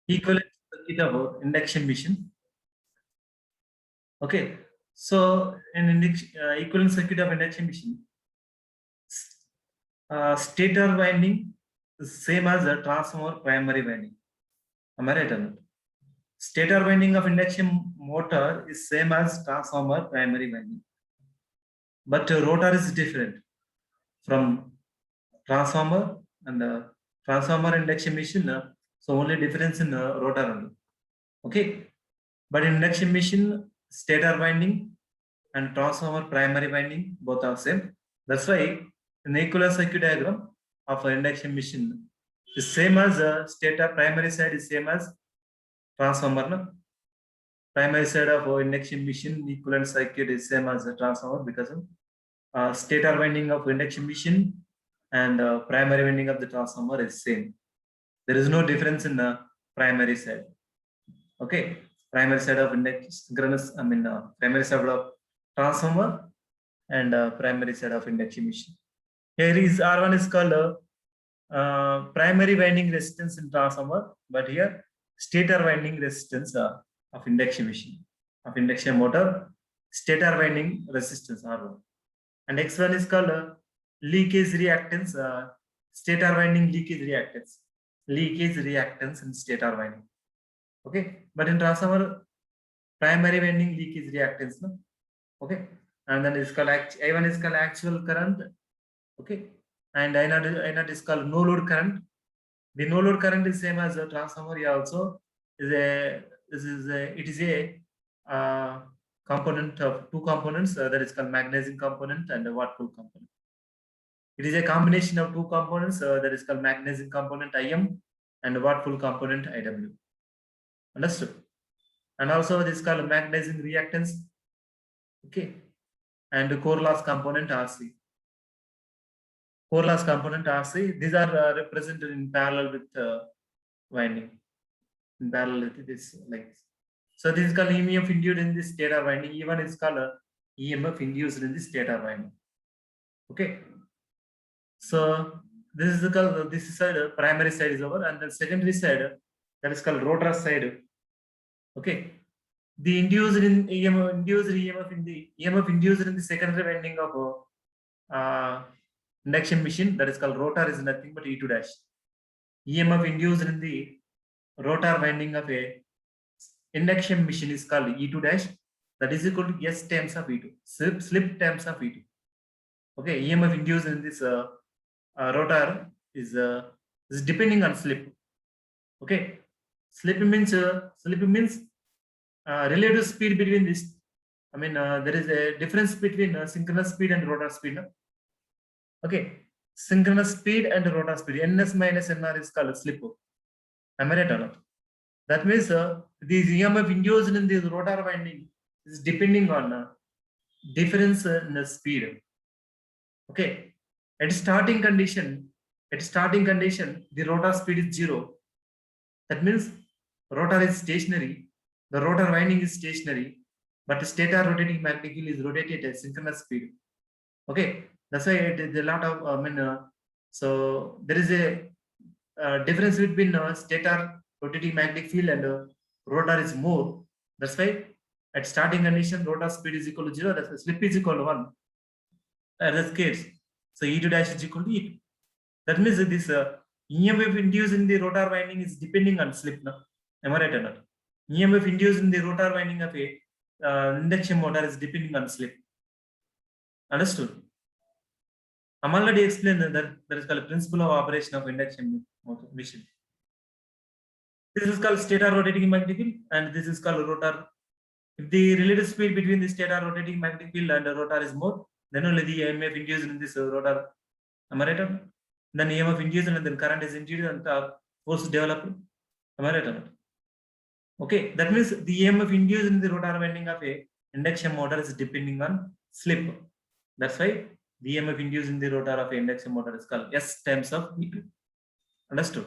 equivalent circuit of induction machine. Okay, so in equivalent circuit of induction machine, stator winding is same as the transformer primary winding. Am I right or not? Stator winding of induction motor is same as transformer primary winding, but rotor is different from transformer and transformer induction machine. So only difference in rotor only. Okay, but in induction machine, stator winding and transformer primary winding both are same. That's why an equivalent circuit diagram of an induction machine is same as stator primary side is same as transformer. No? Primary side of induction machine equivalent circuit is same as the transformer because of stator winding of induction machine and primary winding of the transformer is same. There is no difference in the primary side. Okay, primary side of synchronous, primary side of transformer and primary side of induction machine. Here is R1 is called primary winding resistance in transformer, but here stator winding resistance of induction machine, of induction motor, stator winding resistance R1. And X1 is called leakage reactance, stator winding leakage reactance in stator winding. Okay, but in transformer, primary winding leakage reactance. No? Okay, and then it's called I1 is called actual current. Okay, and I0 is called no load current. The no load current is same as a transformer. Here also it is a component of two components that is called magnetizing component and a watt pool component. It is a combination of two components that is called magnetizing component IM and watt pool component IW. Understood? And also this is called magnetizing reactance. Okay, and the core loss component RC. Core loss component RC. These are represented in parallel with winding. In parallel with this, like this. So this is called EMF induced in this stator winding. Even is called EMF induced in this stator winding. Okay. So this is called this side primary side is over, and the secondary side that is called rotor side. Okay. The induced in EMF induced in the secondary winding of induction machine that is called rotor is nothing but E2 dash. EMF induced in the rotor winding of a induction machine is called E2 dash, that is equal to S times of E2, slip times of E2. Okay, EMF induced in this rotor is depending on slip. Okay, slip means relative speed between this. I mean, there is a difference between synchronous speed and rotor speed. No? Okay, synchronous speed and rotor speed. NS minus NR is called slip. Am I right or not? That means the EMF induced in the rotor winding is depending on difference in the speed. Okay, at starting condition, the rotor speed is 0. That means rotor is stationary. The rotor winding is stationary, but the stator rotating magnetic field is rotated at synchronous speed. Okay, that's why it is a lot of so there is a difference between stator rotating magnetic field and rotor is more. That's why at starting condition rotor speed is equal to 0. That's why slip is equal to 1. That's case. So E2 dash is equal to E2. That means this EMF induced in the rotor winding is depending on slip. No? Am I right or not? EMF induced in the rotor winding of a induction motor is depending on slip. Understood? I'm already explained that there is called principle of operation of induction motor machine. This is called stator rotating magnetic field, and this is called rotor. If the relative speed between the stator rotating magnetic field and the rotor is more, then only the EMF induced in this rotor. Am I right? Then EMF induced and then current is induced and force developed. Am I right or not? Okay, that means the EMF induced in the rotor winding of a induction motor is depending on slip. That's why the EMF induced in the rotor of a induction motor is called S times of E2. Understood?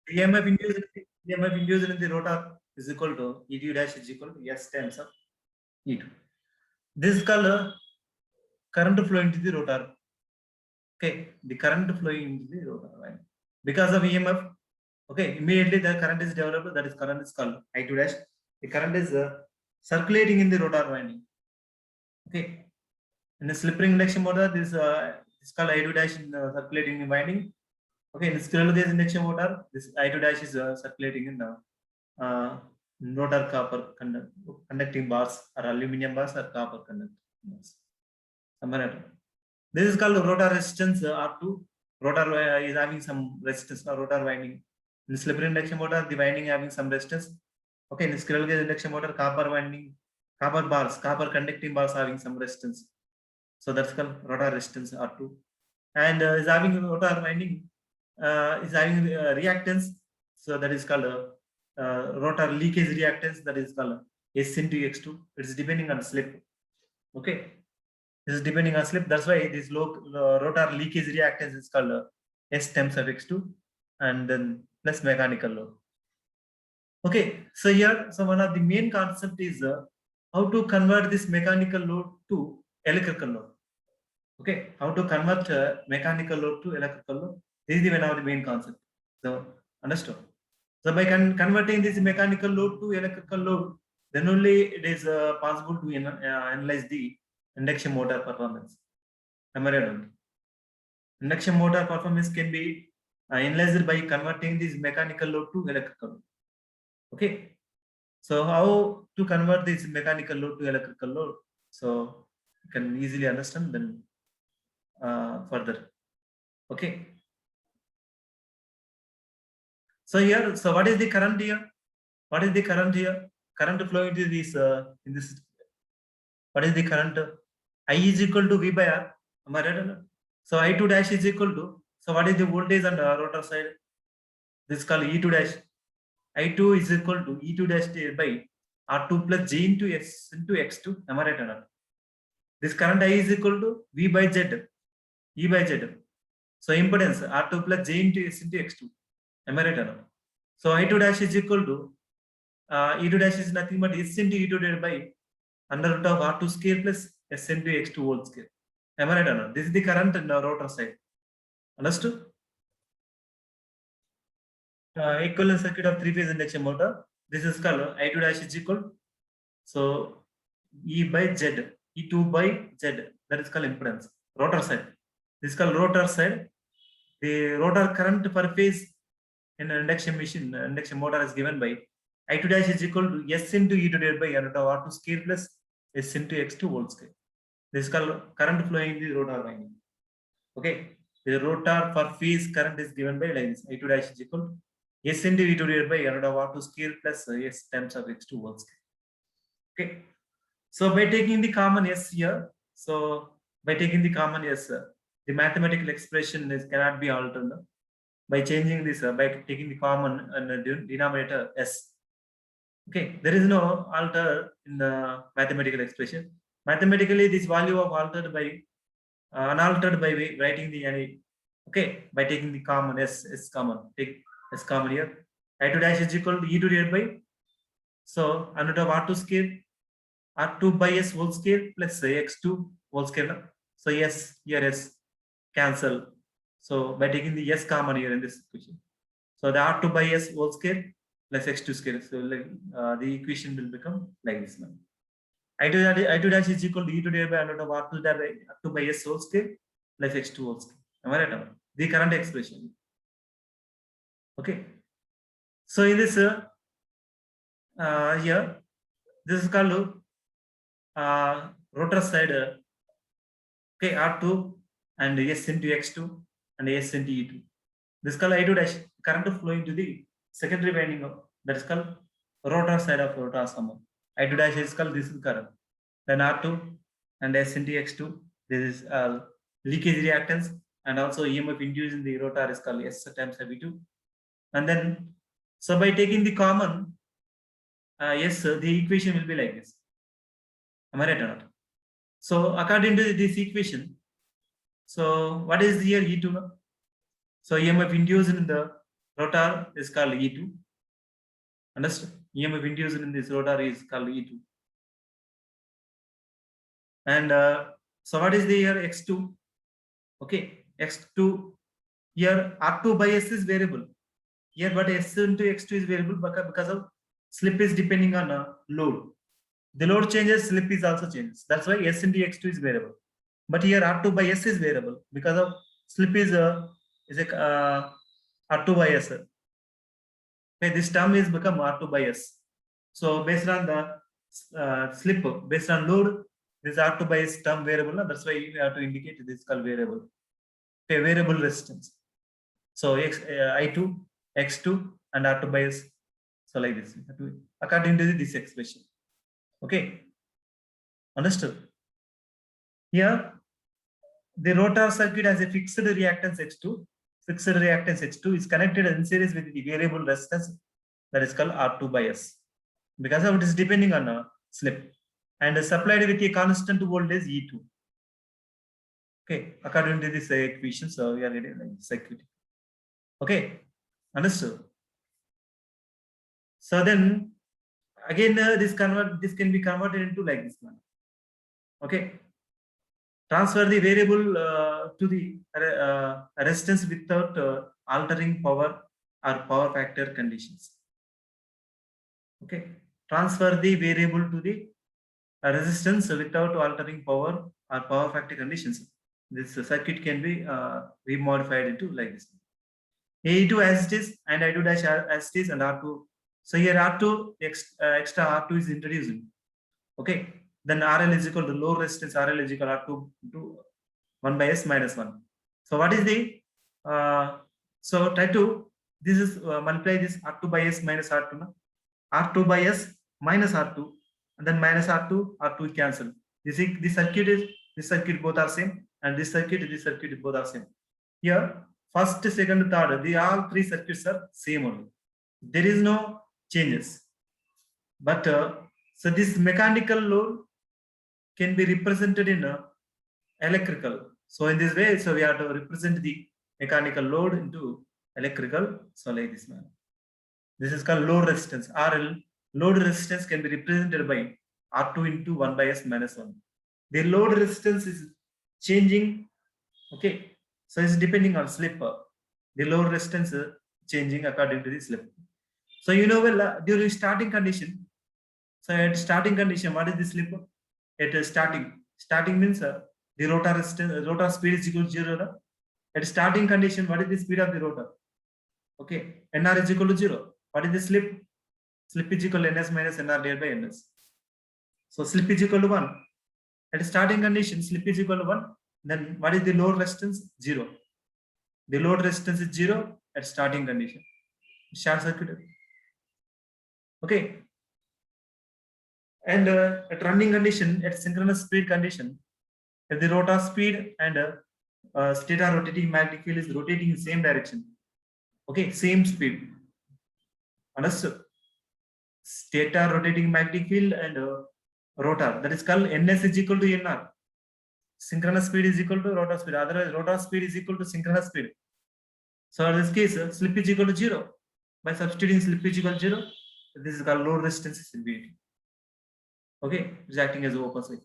The EMF induced in the rotor is equal to E2 dash is equal to S times of E2. This is called current flow into the rotor. Okay, the current flowing into the rotor winding. Because of EMF, Okay, immediately the current is developed, that is current is called I2 dash. The current is circulating in the rotor winding. Okay, in the slip ring induction motor, this is called I2 dash in circulating in winding. Okay, in the squirrel cage induction motor, this I2 dash is circulating in the rotor copper conducting bars or aluminum bars or copper conducting bars. This is called rotor resistance R2. Rotor is having some resistance or rotor winding. In the slip ring induction motor, the winding having some resistance. Okay, in the squirrel cage induction motor, copper winding, copper bars, copper conducting bars having some resistance. So that's called rotor resistance R2. And is having rotor winding, is having reactance. So that is called rotor leakage reactance. That is called S into X2. It is depending on slip. Okay, this is depending on slip. That's why this low rotor leakage reactance is called S times of X2, and then plus mechanical load. Okay, so here, so one of the main concept is how to convert this mechanical load to electrical load. Okay, how to convert mechanical load to electrical load. This is one of the main concept. So understood. So by converting this mechanical load to electrical load, then only it is possible to analyze the induction motor performance. Am I right? Induction motor performance can be analyzed by converting this mechanical load to electrical load. Okay, so how to convert this mechanical load to electrical load? So you can easily understand then further. Okay. So here, so what is the current here? What is the current here? Current flow into this in this. What is the current? I is equal to V by R. Am I right? So I2 dash is equal to. So what is the voltage on the rotor side? This is called E2 dash. I2 is equal to E2 dash by R2 plus G into S into X2. Am I right or not? This current I is equal to V by Z. E by Z. So impedance R2 plus J into S into X2. Am I right or not? So I2 dash is equal to E2 dash is nothing but S into E2 divided by under root of R2 square plus S into X2 whole square. Am I right or not? This is the current in the rotor side. Understood? Equivalent circuit of three-phase induction motor. This is called I2 dash is equal. So E by Z, E2 by Z. That is called impedance. Rotor side. This is called rotor side. The rotor current per phase in an induction machine, induction motor is given by I2 dash is equal to S into E2 divided by root of R2 square plus S into X2 whole square. This is called current flowing in the rotor winding. Okay, the rotor per phase current is given by like this. I2 dash is equal to S into E2 divided by root of R2 square plus S times of X2 whole square. Okay, so by taking the common S here, so by taking the common S, the mathematical expression is cannot be altered by changing this by taking the common denominator S. Okay, there is no alter in the mathematical expression. Mathematically, this value of altered by unaltered by writing the any. Okay, by taking the common S common, take S common here. I2 dash is equal to E2 divided by. So under of R2 square, R2 by S whole square plus X2 whole square. So yes, here S cancel. So by taking the S common here in this equation. So the R2 by S whole square plus X2 square. So like, the equation will become like this now. I2 dash is equal to E2 divided by under of R2 by S whole square plus X2 whole square. Am I right now? The current expression. Okay. So in this here, this is called rotor side. Okay, R2 and S into X2 and S into E2. This is called I2 dash. Current flowing to the secondary winding of that is called rotor side of rotor transformer. I2 dash is called this is current. Then R2 and S into X2. This is leakage reactance, and also EMF induced in the rotor is called S times V2. And then, so by taking the common S, the equation will be like this. Am I right or not? So according to this equation, so what is here E2? So EMF induced in the rotor is called E2. Understand? EMF induced in this rotor is called E2. And so what is the here X2? Okay, X2 here R2 by S is variable. here, but S into X2 is variable because of slip is depending on load. The load changes, slip is also changes. That's why S into X2 is variable. But here R2 by S is variable because of slip is a R2 by S. Okay, this term is become R2 by S. So based on the slip, based on load, this R2 by S term variable. That's why you have to indicate this is called variable. Okay, variable resistance. So I2, X2, and R2 by S. So like this, according to this expression. Okay, understood? Here, the rotor circuit has a fixed reactance X2. Fixed reactance X2 is connected in series with the variable resistance that is called R2 by S. Because of it is depending on a slip and supplied with a constant voltage E2. Okay, according to this equation, so we are getting like circuit. Okay, understood. So then again, this can be converted into like this manner. Okay, transfer the variable to the resistance without altering power or power factor conditions. Okay, transfer the variable to the resistance without altering power or power factor conditions. This circuit can be remodified into like this. A2 as it is and I2 dash as it is and R2. So here R2 extra R2 is introduced. Okay, then RL is equal to low resistance RL is equal to R2 to 1 by S minus 1. So what is the so try to this is multiply this R2 by S minus R2 now. R2 by S minus R2 and then minus R2 R2 cancel. This circuit both are same and this circuit both are same. Here first, second, third, all three circuits are same only. There is no changes. But so this mechanical load can be represented in electrical. So in this way, so we have to represent the mechanical load into electrical. So like this manner. This is called load resistance. RL load resistance can be represented by R2 into 1 by S minus 1. The load resistance is changing. Okay. So it's depending on slip. The load resistance changing according to the slip. So you know well during starting condition. So at starting condition, what is the slip? At starting. Starting means the rotor resistance, rotor speed is equal to 0. At starting condition, what is the speed of the rotor? Okay, NR is equal to 0. What is the slip? Slip is equal to NS minus NR divided by NS. So slip is equal to 1. At starting condition, slip is equal to 1. Then what is the load resistance? 0. The load resistance is 0 at starting condition. Short circuit. Okay. And at running condition, at synchronous speed condition, if the rotor speed and stator rotating magnetic field is rotating in same direction. Okay, same speed. Understood? Stator rotating magnetic field and rotor, that is called NS is equal to NR. Synchronous speed is equal to rotor speed. Otherwise, rotor speed is equal to synchronous speed. So in this case, slip is equal to 0. By substituting slip is equal to 0, this is called load resistance infinity. Okay, it's acting as open circuit.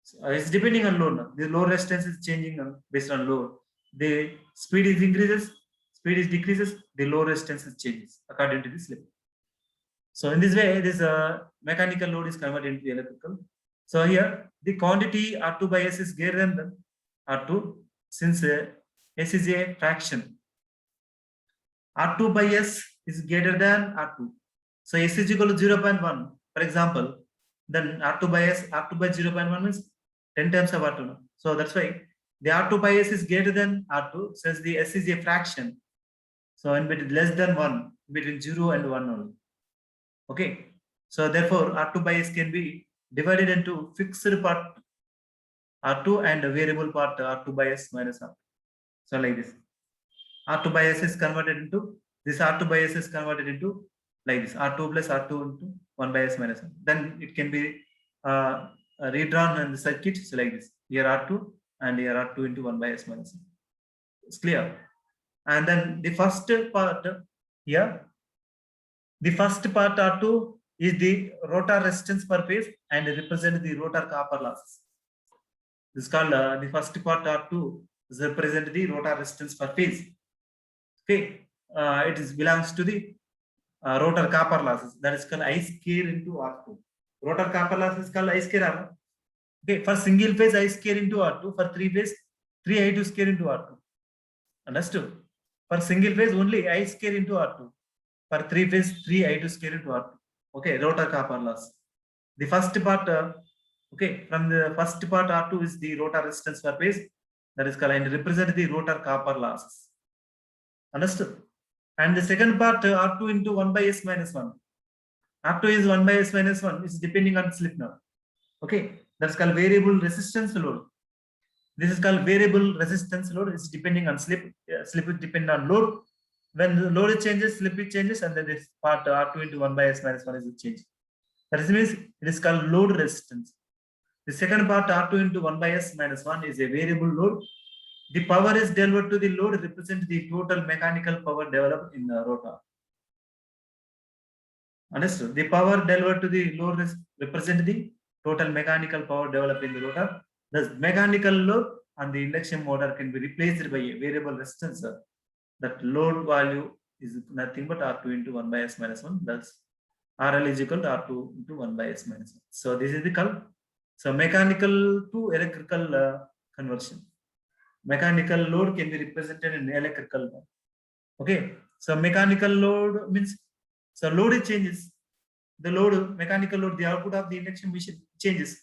So, it's depending on load now. The load resistance is changing based on load. The speed is increases, speed is decreases, the load resistance is changes according to the slip. So in this way, this mechanical load is converted into electrical. So here the quantity R2 by S is greater than R2 since S is a fraction. R2 by S is greater than R2. So S is equal to 0.1, for example, then R2 by S, R2 by 0.1 means 10 times of R2. So that's why the R2 by S is greater than R2 since the S is a fraction. So in between less than 1, between 0 and 1 only. Okay. So therefore R2 by S can be divided into fixed part R2 and variable part R2 by S minus R2. So like this. R2 by S is converted into this R2 by S is converted into like this R2 plus R2 into 1 by S minus 1. Then it can be redrawn in the circuit. So like this. Here R2 and here R2 into 1 by S minus 1. It's clear. And then the first part here, the first part R2 is the rotor resistance per phase and represent the rotor copper losses. This is called the first part R2 is represent the rotor resistance per phase. Okay, it is belongs to the rotor copper losses. That is called I square into R2. Rotor copper loss is called I square R1. Okay, for single phase I square into R2. For three phase 3I2 square into R2. Understood? For single phase only I square into R2. For three phase 3I2 square into R2. Okay, rotor copper loss. The first part, okay, from the first part R2 is the rotor resistance per phase. That is called and represent the rotor copper losses. Understood? And the second part R2 into 1 by S minus 1. R2 is 1 by S minus 1 is depending on slip now. Okay, that's called variable resistance load. This is called variable resistance load. It's depending on slip. Slip is dependent on load. When the load changes, slip it changes, and then this part R2 into 1 by S minus 1 is changed. That means it is called load resistance. The second part R2 into 1 by S minus 1 is a variable load. The power is delivered to the load represent the total mechanical power developed in the rotor. Understood? The power delivered to the load represent the total mechanical power developed in the rotor. The mechanical load on the induction motor can be replaced by a variable resistance. That load value is nothing but R2 into 1 by S minus 1. That's RL is equal to R2 into 1 by S minus 1. So this is the curve. So mechanical to electrical conversion. Mechanical load can be represented in electrical. Okay. So mechanical load means, so load changes. The load, mechanical load, the output of the induction machine changes.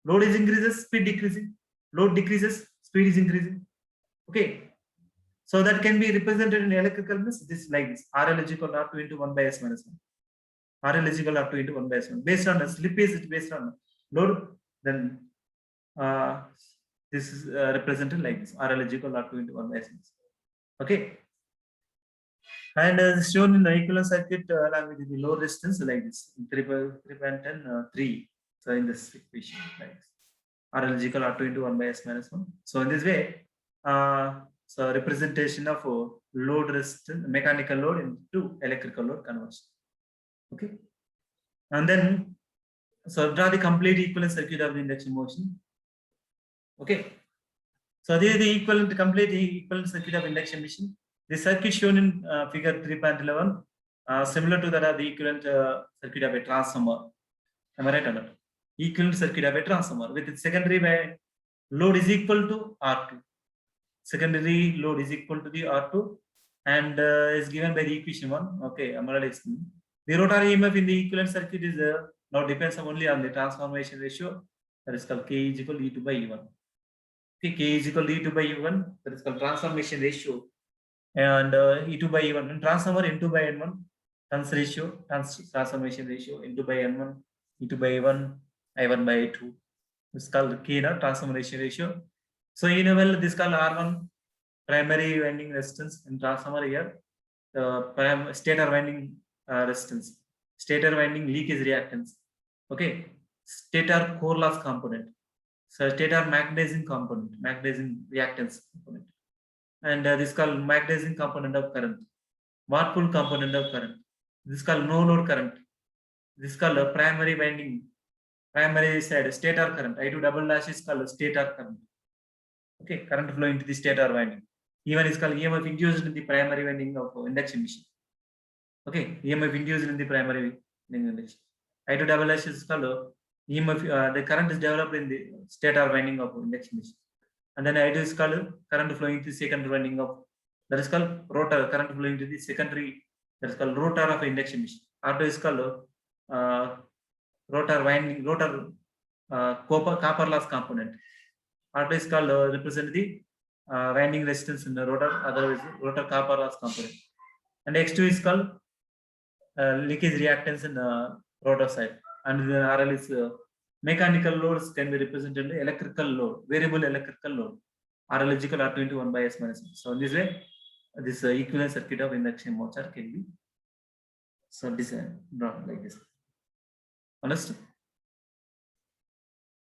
Load is increases, speed decreasing. Load decreases, speed is increasing. Okay. So that can be represented in electrical means this is like this. RL is equal to R2 into 1 by S minus 1. RL is equal to R2 into 1 by S 1. Based on the slip is based on load, then this is represented like this. RL is equal to R2 into 1 by S minus 1. Okay. And shown in the equivalent circuit along with the load resistance like this. 3 So in this equation like this. RL is equal to R2 into 1 by S minus 1. So in this way, so representation of load resistance, mechanical load into electrical load conversion. Okay. And then, so draw the complete equivalent circuit of the induction motion. Okay. So this is the complete equivalent circuit of induction machine. The circuit shown in figure 3.11, similar to that of the equivalent circuit of a transformer. Am I right or not? Equivalent circuit of a transformer with its secondary load is equal to R2. Secondary load is equal to the R2 and is given by the equation 1. Okay, I'm already explaining. The rotor EMF in the equivalent circuit is now depends only on the transformation ratio. That is called K is equal to E2 by E1. Okay, K is equal to E2 by E1. That is called transformation ratio. And E2 by E1. And transformer N2 by N1. Transformation ratio N2 by N1, E2 by E1, I1 by I2. It's called K transformation ratio. So in a well, this is called R1 primary winding resistance in transformer here. Stator winding resistance, stator winding leakage reactance. Okay, stator core loss component. So stator magnetizing component, magnetizing reactance component. And this is called magnetizing component of current. Watt pull component of current. This is called no load current. This is called primary winding, primary side stator current. I2 double dash is called stator current. Okay, current flow into the stator winding. E1 is called EMF induced in the primary winding of induction machine. Okay, EMF induced in the primary winding induction. I2 double dash is called EMF. The current is developed in the stator winding of induction machine. And then I2 is called current flowing to the secondary winding of, that is called rotor, current flowing to the secondary, that is called rotor of induction machine. R2 is called rotor winding, rotor copper loss component. R2 is called represent the winding resistance in the rotor, otherwise rotor copper loss component. And X2 is called leakage reactance in the rotor side. And the RL is mechanical loads can be represented in electrical load, variable electrical load. RL is equal to R2 into 1 by S minus 1. So in this way, this equivalent circuit of induction motor can be so designed drawn like this. Understood?